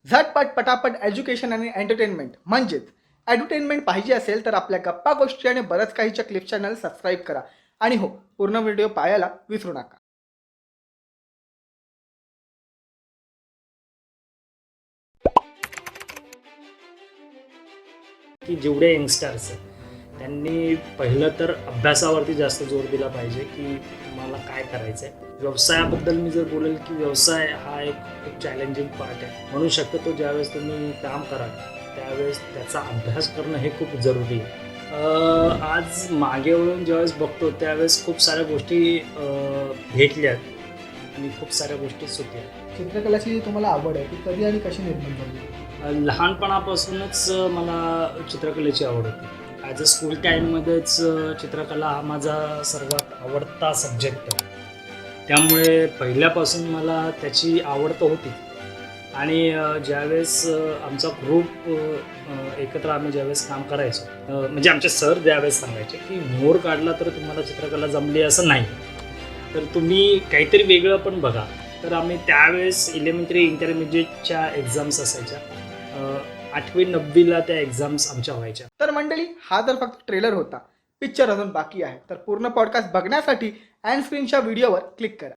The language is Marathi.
झटपट पटापट एज्युकेशन आणि एंटरटेनमेंट म्हणजेच एडुटेनमेंट पाहिजे असेल तर आपल्या गप्पा गोष्टी आणि बरंच काहीच्या क्लिप चॅनल सबस्क्राईब करा आणि हो पूर्ण व्हिडिओ पाहायला विसरू नका. की जेवढे यंगस्टर्स आहेत त्यांनी पहिलं तर अभ्यासावरती जास्त जोर दिला पाहिजे की मला काय करायचं आहे. व्यवसायाबद्दल मी जर बोलेल की व्यवसाय हा एक खूप चॅलेंजिंग पार्ट आहे. म्हणू शकतो ज्यावेळेस तुम्ही काम कराल त्यावेळेस त्याचा अभ्यास करणं हे खूप जरुरी आहे. आज मागे वळून ज्यावेळेस बघतो त्यावेळेस खूप साऱ्या गोष्टी भेटल्यात आणि खूप साऱ्या गोष्टी सुटल्या. चित्रकलाची जी तुम्हाला आवड आहे ती कधी आणि कशी निर्माण झाली? लहानपणापासूनच मला चित्रकलेची आवड होती. ॲज अ स्कूल टाईममध्येच चित्रकला हा माझा सर्वात आवडता सब्जेक्ट आहे. त्यामुळे पहिल्यापासून मला त्याची आवड तर होती. आणि ज्यावेळेस आमचा ग्रुप एकत्र आम्ही ज्यावेळेस काम करायचो म्हणजे आमचे सर ज्यावेळेस सांगायचे की मोर काढला तर तुम्हाला चित्रकला जमली असं नाही, तर तुम्ही काहीतरी वेगळं पण बघा. तर आम्ही त्यावेळेस इलेमेंटरी इंटरमिजिएटच्या एक्झाम्स असायच्या. 8वी 9वीला त्या एक्झाम्स आमच्या व्हायच्या. तर मंडळी हा तर फक्त ट्रेलर होता, पिक्चर अजून बाकी आहे. तर पूर्ण पॉडकास्ट बघण्यासाठी एंड स्क्रीनच्या व्हिडिओवर क्लिक करा.